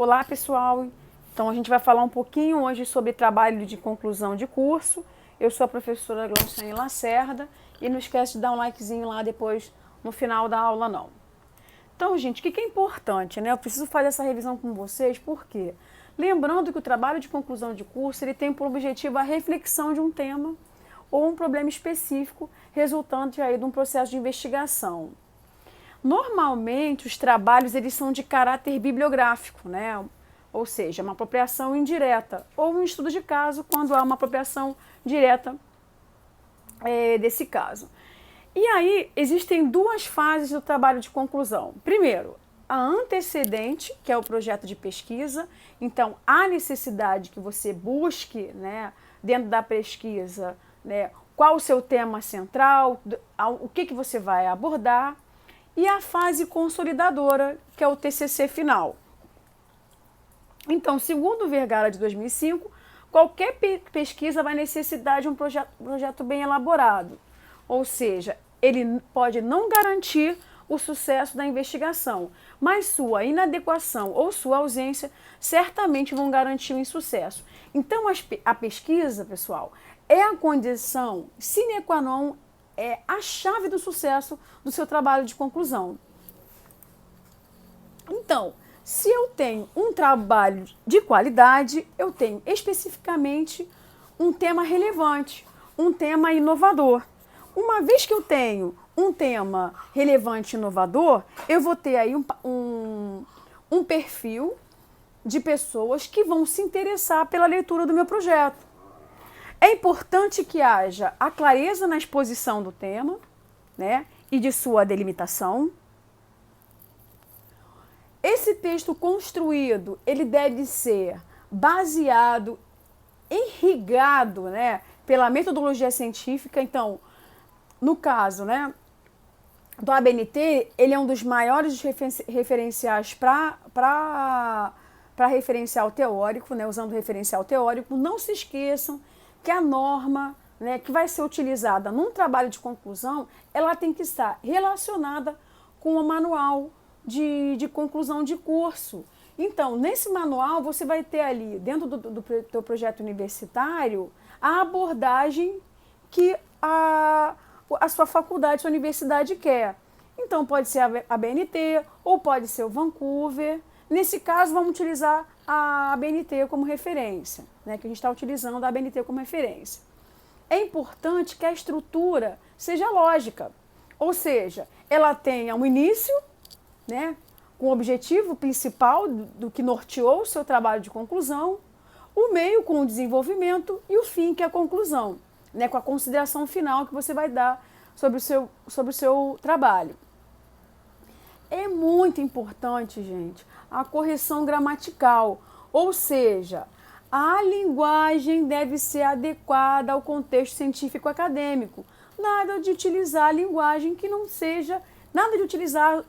Olá, pessoal! Então, a gente vai falar um pouquinho hoje sobre trabalho de conclusão de curso. Eu sou a professora Glauciane Lacerda e não esquece de dar um likezinho lá depois, no final da aula, não. Então, gente, o que é importante, né? Eu preciso fazer essa revisão com vocês, por quê? Lembrando que o trabalho de conclusão de curso, ele tem por objetivo a reflexão de um tema ou um problema específico resultante aí de um processo de investigação. Normalmente, os trabalhos eles são de caráter bibliográfico, né? Ou seja, uma apropriação indireta, ou um estudo de caso quando há uma apropriação direta desse caso. E aí, existem duas fases do trabalho de conclusão. Primeiro, a antecedente, que é o projeto de pesquisa. Então, há necessidade que você busque, né, dentro da pesquisa, né, qual o seu tema central, o que você vai abordar. E a fase consolidadora, que é o TCC final. Então, segundo o Vergara de 2005, qualquer pesquisa vai necessitar de um projeto bem elaborado. Ou seja, ele pode não garantir o sucesso da investigação, mas sua inadequação ou sua ausência certamente vão garantir o insucesso. Então, a pesquisa, pessoal, é a condição sine qua non, é a chave do sucesso do seu trabalho de conclusão. Então, se eu tenho um trabalho de qualidade, eu tenho especificamente um tema relevante, um tema inovador. Uma vez que eu tenho um tema relevante e inovador, eu vou ter aí um perfil de pessoas que vão se interessar pela leitura do meu projeto. É importante que haja a clareza na exposição do tema, né, e de sua delimitação. Esse texto construído, ele deve ser baseado, irrigado, né, pela metodologia científica. Então, no caso, né, do ABNT, ele é um dos maiores referenciais para referencial teórico, né, usando referencial teórico. Não se esqueçam que a norma, né, que vai ser utilizada num trabalho de conclusão, ela tem que estar relacionada com o manual de conclusão de curso. Então, nesse manual, você vai ter ali, dentro do teu projeto universitário, a abordagem que a sua faculdade, sua universidade quer. Então, pode ser a BNT ou pode ser o Vancouver. Nesse caso, vamos utilizar a ABNT como referência, né, que a gente está utilizando a ABNT como referência. É importante que a estrutura seja lógica, ou seja, ela tenha um início, né, com o objetivo principal do que norteou o seu trabalho de conclusão, o meio com o desenvolvimento e o fim, que é a conclusão, né, com a consideração final que você vai dar sobre o seu trabalho. É muito importante, gente, a correção gramatical, ou seja, a linguagem deve ser adequada ao contexto científico acadêmico. Nada de utilizar a linguagem que não seja, nada de utilizar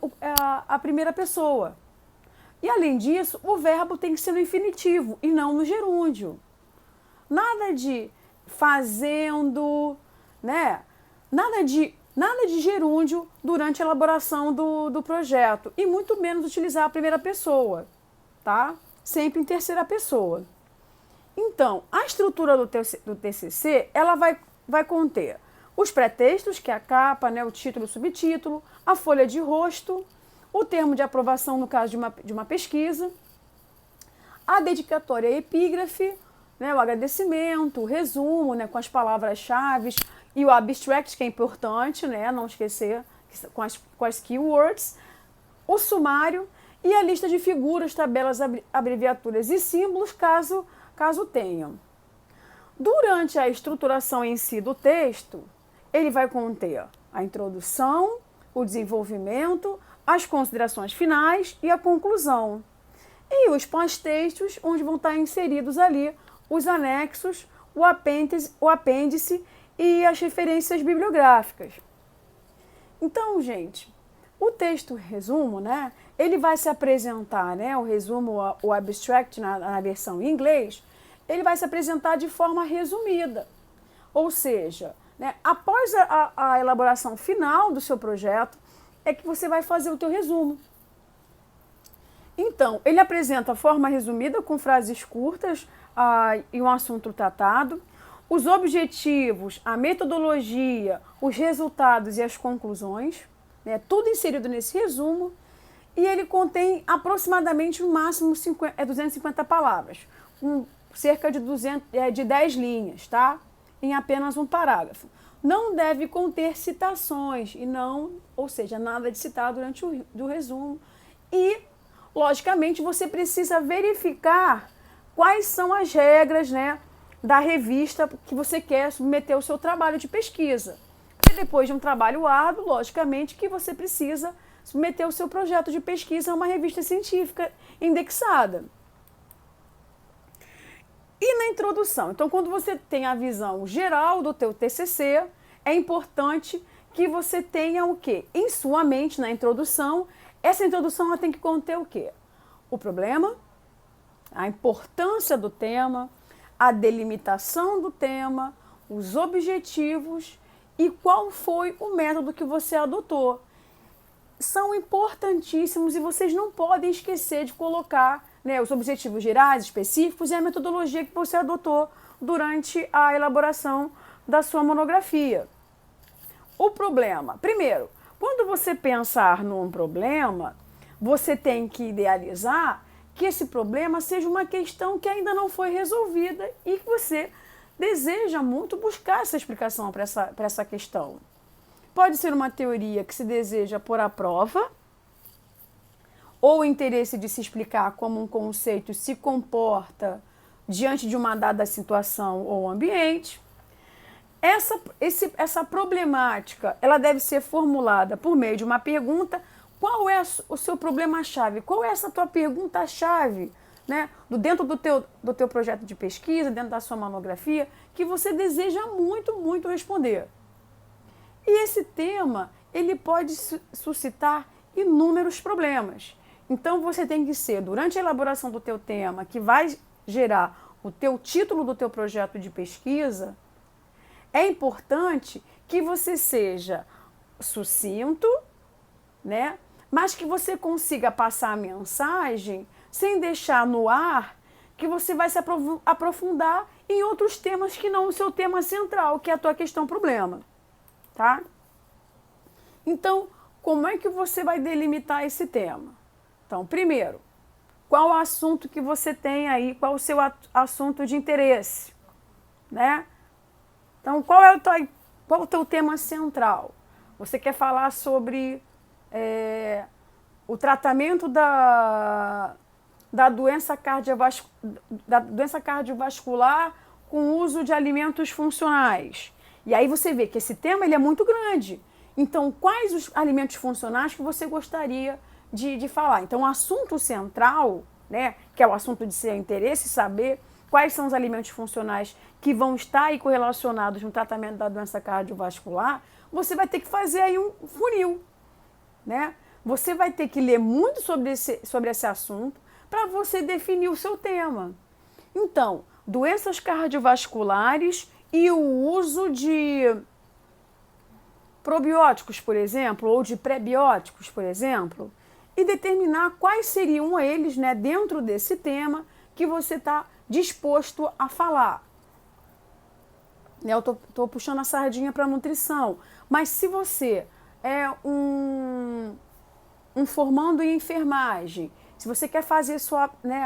a primeira pessoa. E além disso, o verbo tem que ser no infinitivo e não no gerúndio. Nada de fazendo, né? Nada de gerúndio durante a elaboração do projeto e muito menos utilizar a primeira pessoa, tá? Sempre em terceira pessoa. Então, a estrutura do TCC, ela vai conter os pré-textos, que é a capa, né, o título e o subtítulo, a folha de rosto, o termo de aprovação no caso de uma pesquisa, a dedicatória e epígrafe, né, o agradecimento, o resumo, né, com as palavras-chave, e o abstract, que é importante, né, não esquecer, com as keywords, o sumário e a lista de figuras, tabelas, abreviaturas e símbolos, caso tenham. Durante a estruturação em si do texto, ele vai conter a introdução, o desenvolvimento, as considerações finais e a conclusão. E os pós-textos, onde vão estar inseridos ali os anexos, o apêndice e as referências bibliográficas. Então, gente, o texto resumo, né, ele vai se apresentar, né, o resumo, o abstract na versão em inglês, ele vai se apresentar de forma resumida. Ou seja, né, após a elaboração final do seu projeto, é que você vai fazer o teu resumo. Então, ele apresenta a forma resumida com frases curtas e um assunto tratado, os objetivos, a metodologia, os resultados e as conclusões, né, tudo inserido nesse resumo, e ele contém aproximadamente no máximo 250 palavras, com cerca de 10 linhas, tá? Em apenas um parágrafo. Não deve conter citações, ou seja, nada de citar durante o resumo. E, logicamente, você precisa verificar quais são as regras, né, da revista que você quer submeter o seu trabalho de pesquisa. Porque depois de um trabalho árduo, logicamente, que você precisa submeter o seu projeto de pesquisa a uma revista científica indexada. E na introdução? Então, quando você tem a visão geral do teu TCC, é importante que você tenha o quê? Em sua mente, na introdução, essa introdução ela tem que conter o quê? O problema, a importância do tema, a delimitação do tema, os objetivos e qual foi o método que você adotou. São importantíssimos e vocês não podem esquecer de colocar, né, os objetivos gerais, específicos e a metodologia que você adotou durante a elaboração da sua monografia. O problema. Primeiro, quando você pensar num problema, você tem que idealizar que esse problema seja uma questão que ainda não foi resolvida e que você deseja muito buscar essa explicação para essa questão. Pode ser uma teoria que se deseja pôr à prova, ou o interesse de se explicar como um conceito se comporta diante de uma dada situação ou ambiente. Essa problemática ela deve ser formulada por meio de uma pergunta. Qual é o seu problema-chave? Qual é essa tua pergunta-chave, né, dentro do teu projeto de pesquisa, dentro da sua monografia, que você deseja muito, muito responder? E esse tema, ele pode suscitar inúmeros problemas. Então, você tem que ser, durante a elaboração do teu tema, que vai gerar o teu título do teu projeto de pesquisa, é importante que você seja sucinto, né? Mas que você consiga passar a mensagem sem deixar no ar que você vai se aprofundar em outros temas que não o seu tema central, que é a tua questão problema. Tá? Então, como é que você vai delimitar esse tema? Então, primeiro, qual o assunto que você tem aí, qual o seu assunto de interesse, né? Então, qual é o teu tema central? Você quer falar sobre o tratamento da doença cardiovascular com o uso de alimentos funcionais. E aí você vê que esse tema ele é muito grande. Então, quais os alimentos funcionais que você gostaria de falar? Então, o assunto central, né, que é o assunto de seu interesse, saber quais são os alimentos funcionais que vão estar aí correlacionados no tratamento da doença cardiovascular, você vai ter que fazer aí um funil, né? Você vai ter que ler muito sobre esse assunto para você definir o seu tema. Então, doenças cardiovasculares e o uso de probióticos, por exemplo, ou de prebióticos, por exemplo, e determinar quais seriam eles, né, dentro desse tema que você está disposto a falar. Eu estou puxando a sardinha para a nutrição, mas se você é um formando em enfermagem, se você quer fazer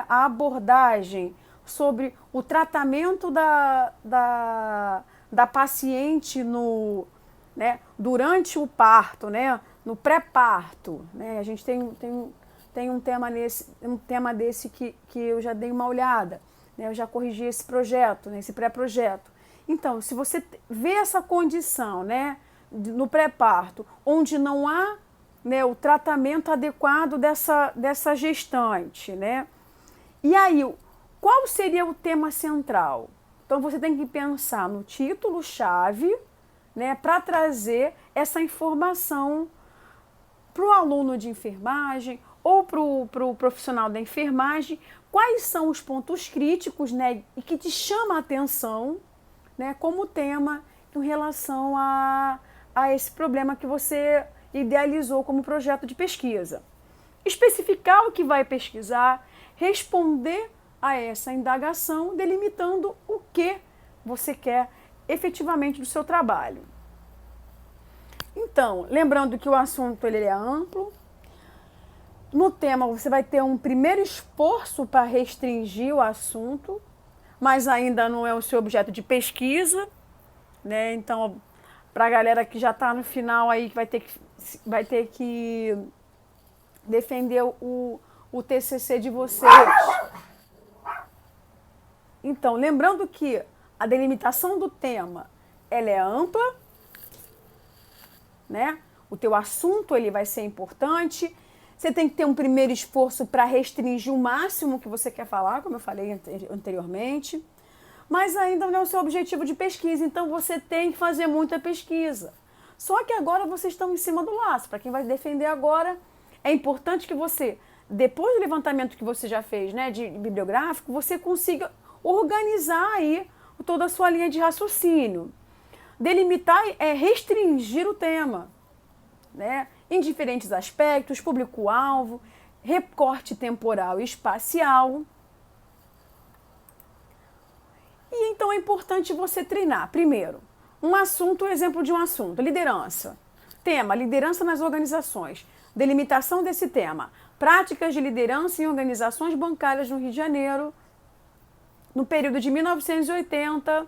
a abordagem sobre o tratamento da paciente durante o parto, né, no pré-parto, né, a gente tem um tema desse que eu já dei uma olhada, né, eu já corrigi esse projeto, né, esse pré-projeto. Então, se você vê essa condição, né, no pré-parto, onde não há, né, o tratamento adequado dessa gestante, né, e aí, qual seria o tema central? Então, você tem que pensar no título-chave, né, para trazer essa informação para o aluno de enfermagem ou para o profissional da enfermagem, quais são os pontos críticos, né, e que te chama a atenção, né, como tema em relação a esse problema que você idealizou como projeto de pesquisa. especificar o que vai pesquisar, responder a essa indagação, delimitando o que você quer efetivamente do seu trabalho. Então, lembrando que o assunto ele é amplo. No tema, você vai ter um primeiro esforço para restringir o assunto, mas ainda não é o seu objeto de pesquisa, né? Então, para a galera que já está no final aí, que vai ter que defender o TCC de vocês. Então, lembrando que a delimitação do tema, ela é ampla, né? O teu assunto ele vai ser importante. Você tem que ter um primeiro esforço para restringir o máximo que você quer falar, como eu falei anteriormente. Mas ainda não é o seu objetivo de pesquisa, então você tem que fazer muita pesquisa. Só que agora vocês estão em cima do laço. Para quem vai defender agora, é importante que você, depois do levantamento que você já fez, né, de bibliográfico, você consiga organizar aí toda a sua linha de raciocínio. Delimitar é restringir o tema, né, em diferentes aspectos, público-alvo, recorte temporal e espacial. E então é importante você treinar, primeiro, um assunto, exemplo de um assunto, liderança. Tema, liderança nas organizações. Delimitação desse tema, práticas de liderança em organizações bancárias no Rio de Janeiro, no período de 1980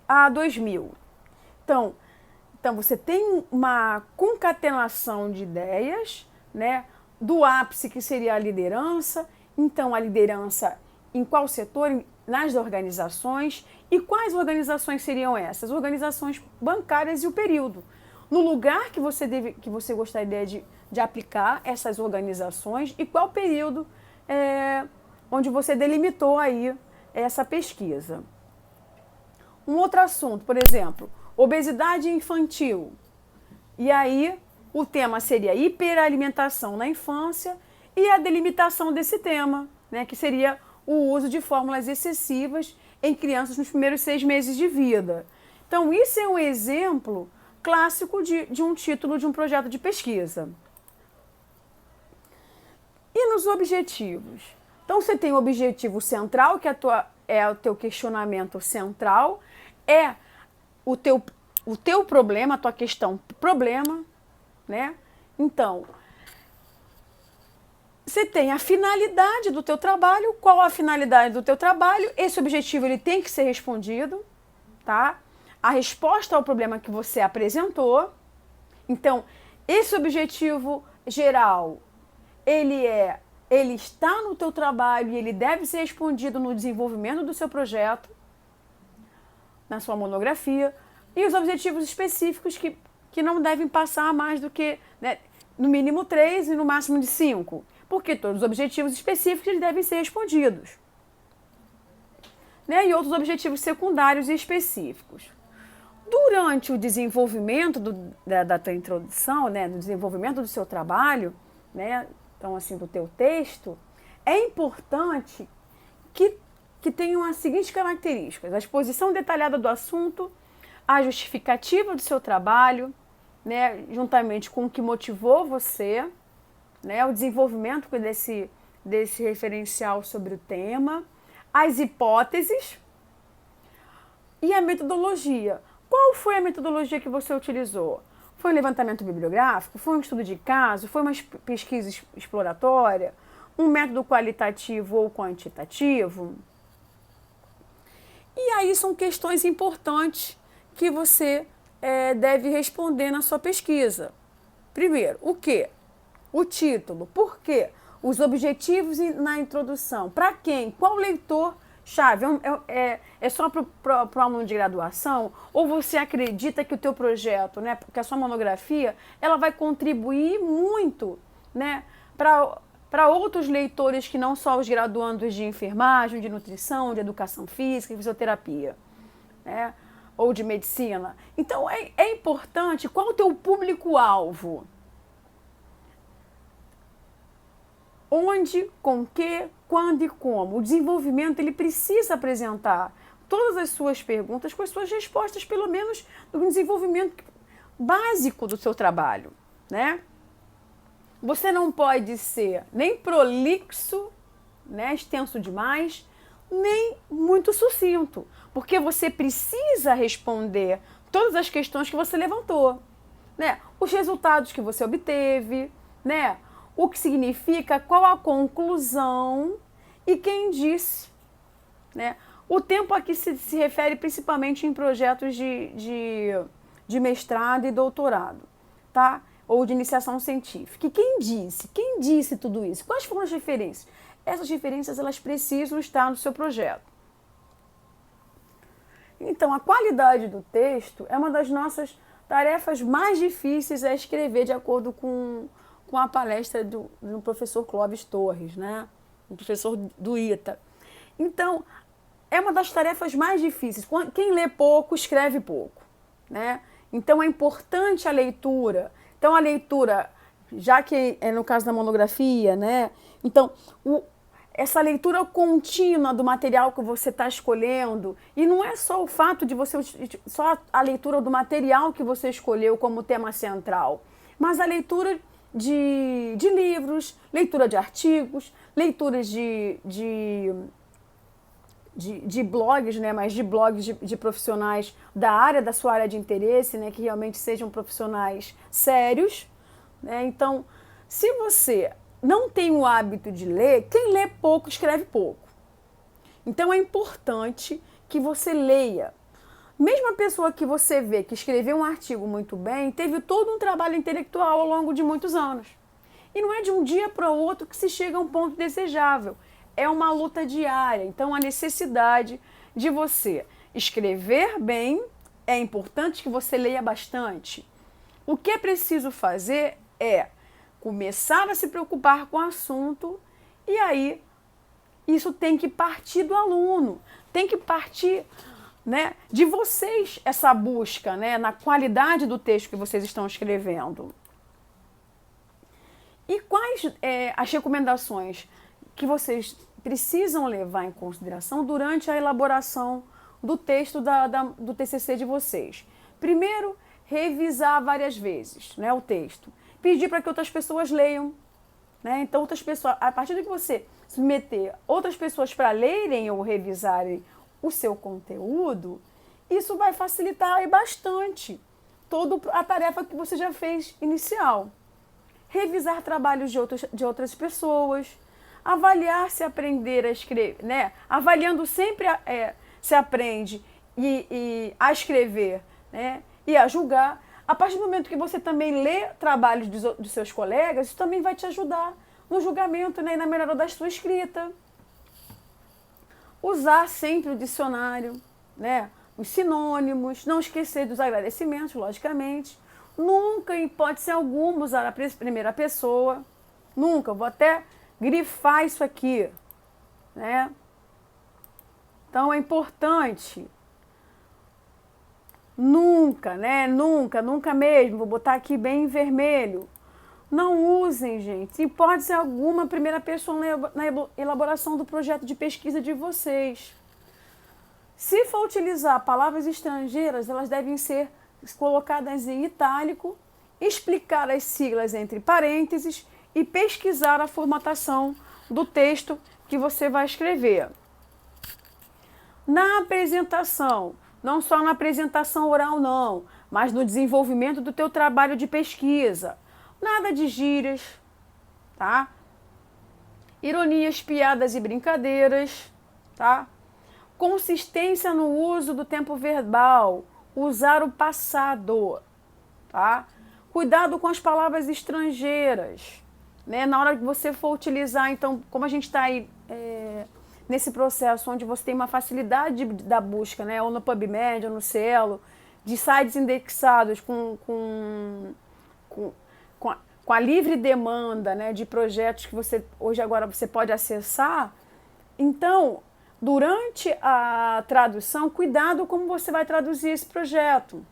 a 2000. Então você tem uma concatenação de ideias, né, do ápice que seria a liderança. Então, a liderança em qual setor? Nas organizações. E quais organizações seriam essas? Organizações bancárias e o período. No lugar que você gostaria de aplicar essas organizações e qual período onde você delimitou aí essa pesquisa. Um outro assunto, por exemplo, obesidade infantil. E aí o tema seria hiperalimentação na infância e a delimitação desse tema, né, que seria o uso de fórmulas excessivas em crianças nos primeiros 6 meses de vida. Então, isso é um exemplo clássico de um título de um projeto de pesquisa. E nos objetivos? Então, você tem o objetivo central, que é o teu questionamento central, é o teu problema, a tua questão problema, né? Então, você tem a finalidade do teu trabalho. Qual a finalidade do teu trabalho? Esse objetivo ele tem que ser respondido, tá? A resposta ao problema que você apresentou. Então, esse objetivo geral, ele está no teu trabalho e ele deve ser respondido no desenvolvimento do seu projeto, na sua monografia. E os objetivos específicos que não devem passar mais do que, né, no mínimo 3 e no máximo de 5. Porque todos os objetivos específicos eles devem ser respondidos. Né? E outros objetivos secundários e específicos. Durante o desenvolvimento da tua introdução, né, no desenvolvimento do seu trabalho, né, então assim, do teu texto, é importante que tenham as seguintes características: a exposição detalhada do assunto, a justificativa do seu trabalho, né, juntamente com o que motivou você, né, o desenvolvimento desse referencial sobre o tema, as hipóteses e a metodologia. Qual foi a metodologia que você utilizou? Foi um levantamento bibliográfico? Foi um estudo de caso? Foi uma pesquisa exploratória? Um método qualitativo ou quantitativo? E aí são questões importantes que você deve responder na sua pesquisa. Primeiro, o quê? O título. Por quê? Os objetivos na introdução. Para quem? Qual leitor-chave? É só para o aluno de graduação? Ou você acredita que o teu projeto, né, que a sua monografia, ela vai contribuir muito, né, para outros leitores que não só os graduandos de enfermagem, de nutrição, de educação física, de fisioterapia, né, ou de medicina? Então, é importante qual o teu público-alvo. Onde, com que, quando e como. O desenvolvimento ele precisa apresentar todas as suas perguntas com as suas respostas, pelo menos no desenvolvimento básico do seu trabalho, né? Você não pode ser nem prolixo, né, extenso demais, nem muito sucinto, porque você precisa responder todas as questões que você levantou, né? Os resultados que você obteve, né? O que significa, qual a conclusão e quem disse, né? O tempo aqui se refere principalmente em projetos de mestrado e doutorado, tá? Ou de iniciação científica. E quem disse? Quem disse tudo isso? Quais foram as referências? Essas referências, elas precisam estar no seu projeto. Então, a qualidade do texto é uma das nossas tarefas mais difíceis a escrever, de acordo com a palestra do professor Clóvis Torres, né? O professor do ITA. Então, é uma das tarefas mais difíceis. Quem lê pouco, escreve pouco, né? Então, é importante a leitura. Então, a leitura, já que é no caso da monografia, né? Então, essa leitura contínua do material que você está escolhendo, e não é só o fato de você, só a leitura do material que você escolheu como tema central, mas a leitura de livros, leitura de artigos, leituras de blogs, né, mas de blogs de profissionais da área, da sua área de interesse, né, que realmente sejam profissionais sérios, né? Então, se você não tem o hábito de ler, quem lê pouco escreve pouco. Então é importante que você leia. Mesmo a pessoa que você vê que escreveu um artigo muito bem, teve todo um trabalho intelectual ao longo de muitos anos. E não é de um dia para o outro que se chega a um ponto desejável. É uma luta diária. Então a necessidade de você escrever bem, é importante que você leia bastante. O que é preciso fazer é começar a se preocupar com o assunto, e aí isso tem que partir do aluno, tem que partir, né, de vocês, essa busca, né, na qualidade do texto que vocês estão escrevendo. E quais as recomendações que vocês precisam levar em consideração durante a elaboração do texto do TCC de vocês? Primeiro, revisar várias vezes, né, o texto. Pedir para que outras pessoas leiam, né? Então, outras pessoas, a partir de que você submeter outras pessoas para lerem ou revisarem o seu conteúdo, isso vai facilitar bastante toda a tarefa que você já fez inicial. Revisar trabalhos de outras pessoas, avaliar se aprender a escrever, né? Avaliando sempre se aprende a escrever, né? E a julgar. A partir do momento que você também lê trabalhos dos seus colegas, isso também vai te ajudar no julgamento, né, e na melhora da sua escrita. Usar sempre o dicionário, né, os sinônimos, não esquecer dos agradecimentos, logicamente. Nunca, em hipótese alguma, usar a primeira pessoa. Nunca. Vou até grifar isso aqui, né? Então é importante. Nunca, né? Nunca mesmo. Vou botar aqui bem em vermelho. Não usem, gente, em hipótese alguma, a primeira pessoa na elaboração do projeto de pesquisa de vocês. Se for utilizar palavras estrangeiras, elas devem ser colocadas em itálico, explicar as siglas entre parênteses e pesquisar a formatação do texto que você vai escrever. Na apresentação, não só na apresentação oral não, mas no desenvolvimento do teu trabalho de pesquisa. Nada de gírias, tá? Ironias, piadas e brincadeiras, tá? Consistência no uso do tempo verbal, usar o passado, tá? Cuidado com as palavras estrangeiras, né? Na hora que você for utilizar, então, como a gente está aí nesse processo onde você tem uma facilidade da busca, né? Ou no PubMed, ou no Cielo, de sites indexados com a livre demanda, né, de projetos que agora você pode acessar. Então, durante a tradução, cuidado como você vai traduzir esse projeto.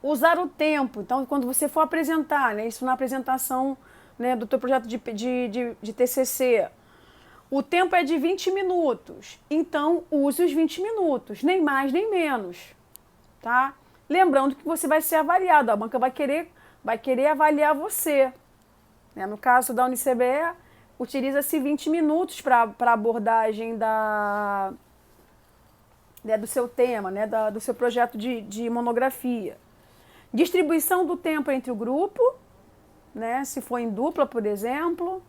Usar o tempo. Então, quando você for apresentar, né, isso na apresentação, né, do teu projeto de TCC, o tempo é de 20 minutos. Então, use os 20 minutos, nem mais nem menos, tá? Lembrando que você vai ser avaliado, a banca vai querer avaliar você, né? No caso da UniCBE, utiliza-se 20 minutos para abordagem do seu tema, né? Do seu projeto de monografia. Distribuição do tempo entre o grupo, né? Se for em dupla, por exemplo.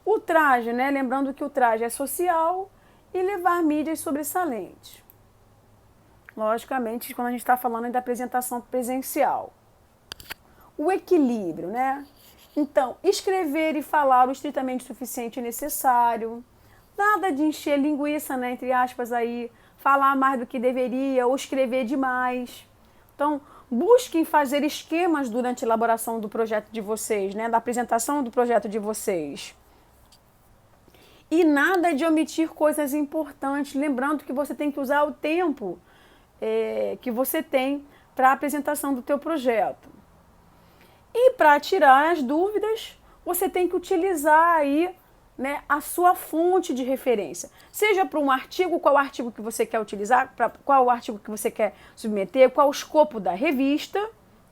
O traje, né? Lembrando que o traje é social e levar mídias sobressalentes. Logicamente, quando a gente está falando da apresentação presencial. O equilíbrio, né? Então, escrever e falar o estritamente suficiente e necessário. Nada de encher linguiça, né? Entre aspas aí, falar mais do que deveria ou escrever demais. Então, busquem fazer esquemas durante a elaboração do projeto de vocês, né? Da apresentação do projeto de vocês. E nada de omitir coisas importantes, lembrando que você tem que usar o tempo que você tem para a apresentação do teu projeto. E para tirar as dúvidas, você tem que utilizar aí, né, a sua fonte de referência. Seja para um artigo, qual artigo que você quer utilizar, qual o artigo que você quer submeter, qual o escopo da revista,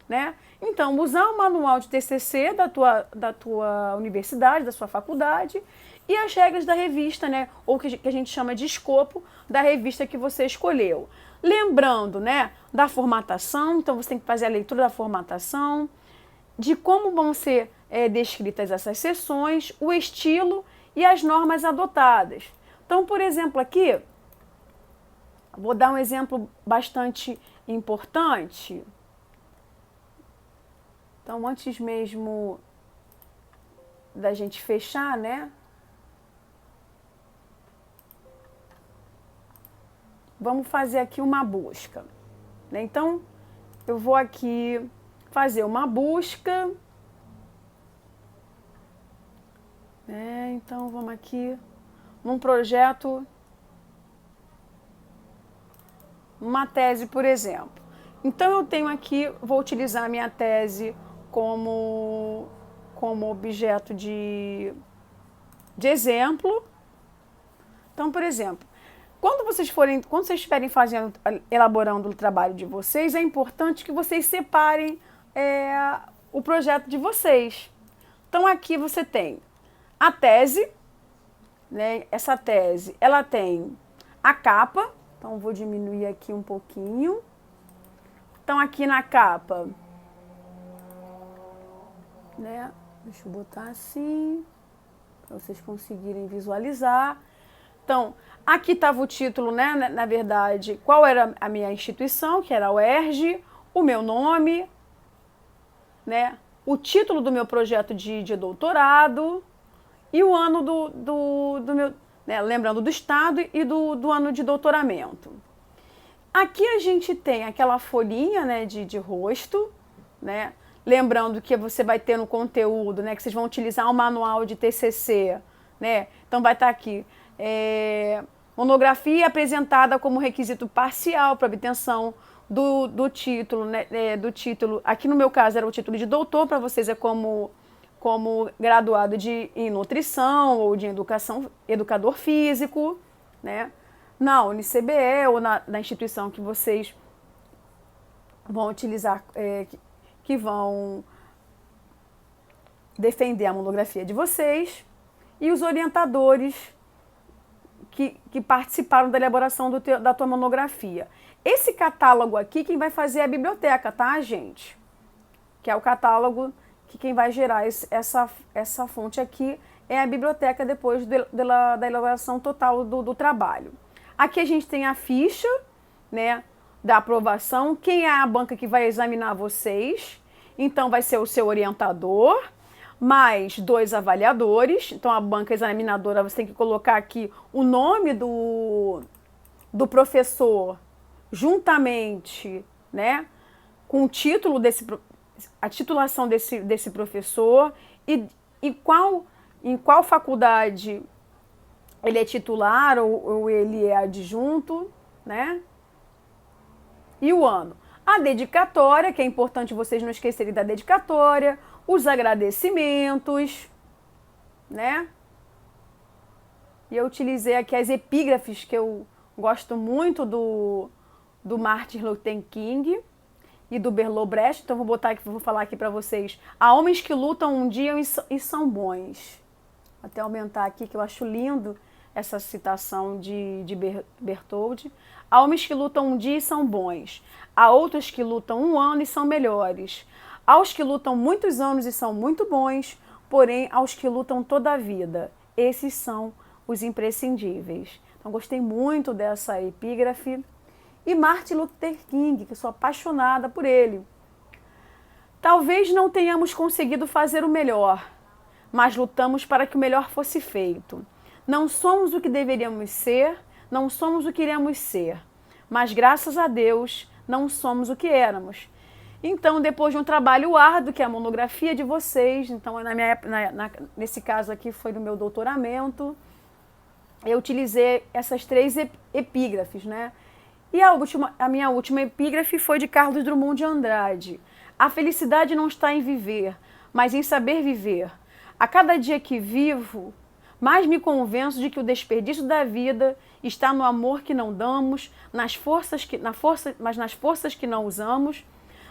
né? Então, usar o manual de TCC da tua universidade, da sua faculdade, e as regras da revista, né? Ou que a gente chama de escopo da revista que você escolheu. Lembrando, né, da formatação, então você tem que fazer a leitura da formatação, de como vão ser descritas essas seções, o estilo e as normas adotadas. Então, por exemplo, aqui, vou dar um exemplo bastante importante. Então, antes mesmo da gente fechar, né? Vamos fazer aqui uma busca, né? Então, eu vou aqui fazer uma busca, né? Então, vamos aqui num projeto, uma tese, por exemplo. Então, eu tenho aqui, vou utilizar a minha tese como objeto de exemplo. Então, por exemplo, quando vocês estiverem elaborando o trabalho de vocês, é importante que vocês separem o projeto de vocês. Então, aqui você tem a tese, né? Essa tese, ela tem a capa. Então, vou diminuir aqui um pouquinho. Então, aqui na capa, né? Deixa eu botar assim, para vocês conseguirem visualizar. Então, aqui estava o título, né? Na verdade, qual era a minha instituição, que era a UERJ, o meu nome, né? O título do meu projeto de doutorado e o ano do meu, né? Lembrando do estado e do ano de doutoramento. Aqui a gente tem aquela folhinha, né, de rosto, né? Lembrando que você vai ter no conteúdo, né, que vocês vão utilizar um manual de TCC, né? Então vai estar aqui, monografia apresentada como requisito parcial para obtenção do título, né? Do título, aqui no meu caso era o título de doutor, para vocês é como graduado em nutrição ou de educador físico, né? Na UniCBE ou na instituição que vocês vão utilizar, que vão defender a monografia de vocês, e os orientadores que participaram da elaboração da tua monografia. Esse catálogo aqui, quem vai fazer é a biblioteca, tá, gente? Que é o catálogo que quem vai gerar essa fonte aqui é a biblioteca depois da elaboração total do trabalho. Aqui a gente tem a ficha, né, da aprovação, quem é a banca que vai examinar vocês. Então, vai ser o seu orientador, mais 2 avaliadores. Então, a banca examinadora, você tem que colocar aqui o nome do professor, juntamente, né, com o título a titulação desse professor e em qual faculdade ele é titular ou ele é adjunto, né? E o ano. A dedicatória, que é importante vocês não esquecerem da dedicatória, os agradecimentos, né? E eu utilizei aqui as epígrafes, que eu gosto muito do Martin Luther King. e do Bertolt Brecht. Então vou falar aqui para vocês. Há homens que lutam um dia e são bons. Vou até aumentar aqui, que eu acho lindo essa citação de Bertolt. Há homens que lutam um dia e são bons. Há outros que lutam um ano e são melhores. Há os que lutam muitos anos e são muito bons, porém, aos que lutam toda a vida. Esses são os imprescindíveis. Então, gostei muito dessa epígrafe. E Martin Luther King, que eu sou apaixonada por ele. Talvez não tenhamos conseguido fazer o melhor, mas lutamos para que o melhor fosse feito. Não somos o que deveríamos ser, não somos o que iremos ser, mas graças a Deus não somos o que éramos. Então, depois de um trabalho árduo, que é a monografia de vocês, então nesse caso aqui foi no meu doutoramento, eu utilizei essas 3 epígrafes, né? E a minha última epígrafe foi de Carlos Drummond de Andrade. A felicidade não está em viver, mas em saber viver. A cada dia que vivo, mais me convenço de que o desperdício da vida está no amor que não damos, nas forças que não usamos,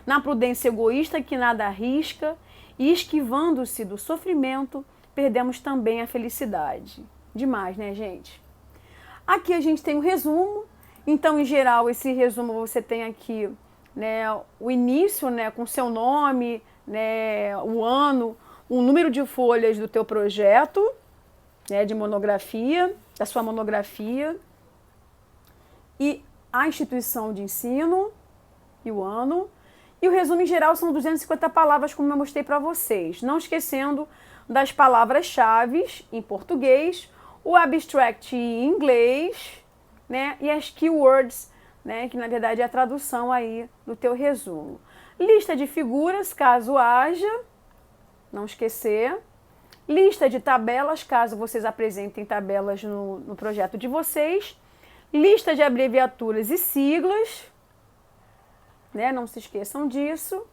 na prudência egoísta que nada arrisca, e esquivando-se do sofrimento, perdemos também a felicidade. Demais, né, gente? Aqui a gente tem um resumo. Então, em geral, esse resumo você tem aqui, né, o início, né, com seu nome, né, o ano, o número de folhas do teu projeto, né, de monografia, da sua monografia, e a instituição de ensino e o ano. E o resumo em geral são 250 palavras, como eu mostrei para vocês. Não esquecendo das palavras-chave em português, o abstract em inglês, né, e as keywords, né, que na verdade é a tradução aí do teu resumo. Lista de figuras, caso haja, não esquecer. Lista de tabelas, caso vocês apresentem tabelas no projeto de vocês. Lista de abreviaturas e siglas, né, não se esqueçam disso.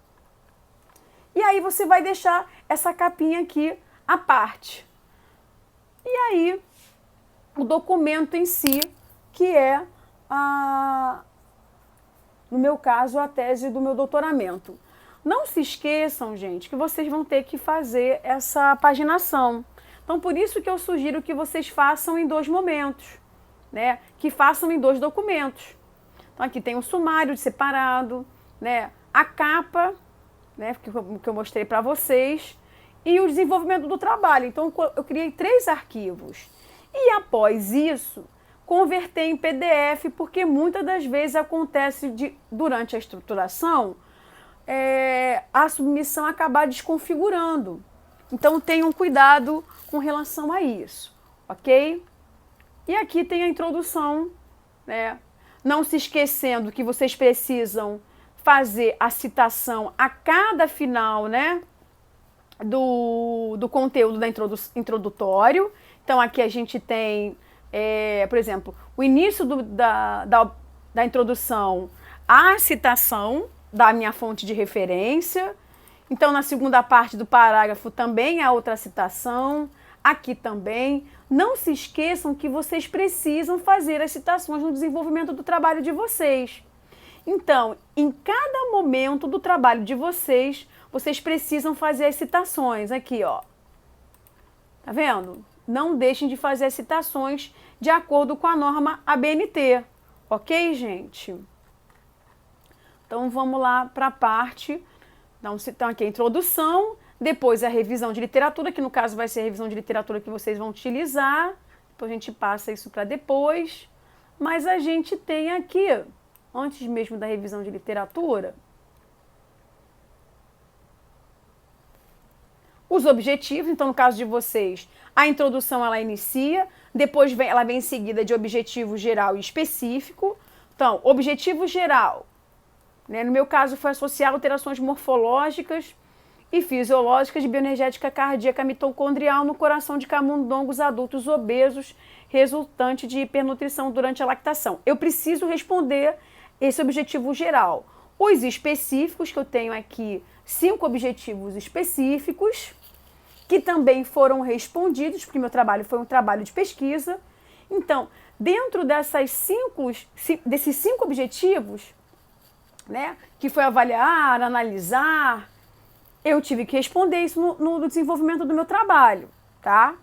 E aí você vai deixar essa capinha aqui à parte. E aí o documento em si, que é, no meu caso, a tese do meu doutoramento. Não se esqueçam, gente, que vocês vão ter que fazer essa paginação. Então, por isso que eu sugiro que vocês façam em 2 momentos, né? Que façam em 2 documentos. Então, aqui tem um sumário separado, né? A capa, né? Que eu mostrei para vocês, e o desenvolvimento do trabalho. Então, eu criei 3 arquivos. E após isso, converter em PDF, porque muitas das vezes acontece durante a estruturação, a submissão acabar desconfigurando. Então tenham cuidado com relação a isso, ok? E aqui tem a introdução, né? Não se esquecendo que vocês precisam fazer a citação a cada final, né, do conteúdo introdutório. Então aqui a gente tem, por exemplo, o início da introdução, a citação da minha fonte de referência. Então, na segunda parte do parágrafo também há outra citação, aqui também. Não se esqueçam que vocês precisam fazer as citações no desenvolvimento do trabalho de vocês. Então, em cada momento do trabalho de vocês, vocês precisam fazer as citações. Aqui, ó. Tá vendo? Não deixem de fazer as citações de acordo com a norma ABNT. Ok, gente? Então, vamos lá para a parte. Então, aqui a introdução, depois a revisão de literatura, que no caso vai ser a revisão de literatura que vocês vão utilizar. Depois a gente passa isso para depois. Mas a gente tem aqui, antes mesmo da revisão de literatura, os objetivos. Então, no caso de vocês, a introdução ela inicia, depois ela vem em seguida de objetivo geral e específico. Então, objetivo geral, né? No meu caso foi associar alterações morfológicas e fisiológicas de bioenergética cardíaca mitocondrial no coração de camundongos adultos obesos resultante de hipernutrição durante a lactação. Eu preciso responder esse objetivo geral. Os específicos, que eu tenho aqui 5 objetivos específicos, que também foram respondidos, porque meu trabalho foi um trabalho de pesquisa. Então, dentro desses 5 objetivos, né, que foi avaliar, analisar, eu tive que responder isso no desenvolvimento do meu trabalho, tá?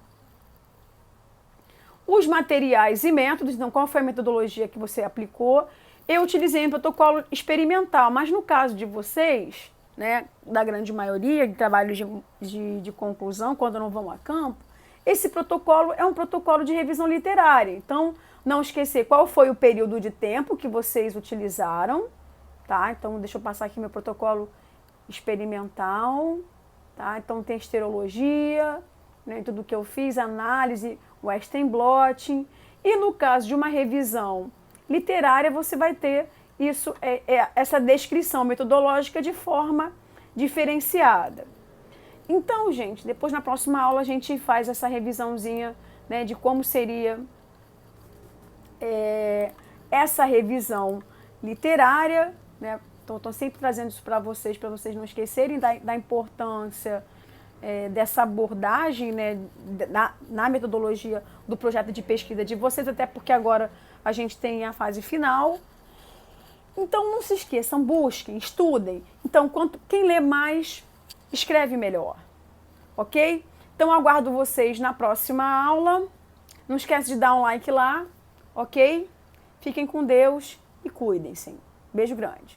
Os materiais e métodos, então qual foi a metodologia que você aplicou? Eu utilizei um protocolo experimental, mas no caso de vocês, né, da grande maioria de trabalhos de conclusão, quando não vão a campo, esse protocolo é um protocolo de revisão literária. Então, não esquecer qual foi o período de tempo que vocês utilizaram, tá? Então, deixa eu passar aqui meu protocolo experimental, tá? Então, tem esterologia, né, tudo que eu fiz, análise, Western blotting. E no caso de uma revisão literária, você vai ter isso, essa descrição metodológica de forma diferenciada. Então, gente, depois na próxima aula a gente faz essa revisãozinha, né, de como seria essa revisão literária, né? Então, estou sempre trazendo isso para vocês não esquecerem da importância dessa abordagem, né, na metodologia do projeto de pesquisa de vocês, até porque agora a gente tem a fase final. Então, não se esqueçam, busquem, estudem. Então, quem lê mais, escreve melhor, ok? Então, aguardo vocês na próxima aula. Não esquece de dar um like lá, ok? Fiquem com Deus e cuidem-se. Beijo grande.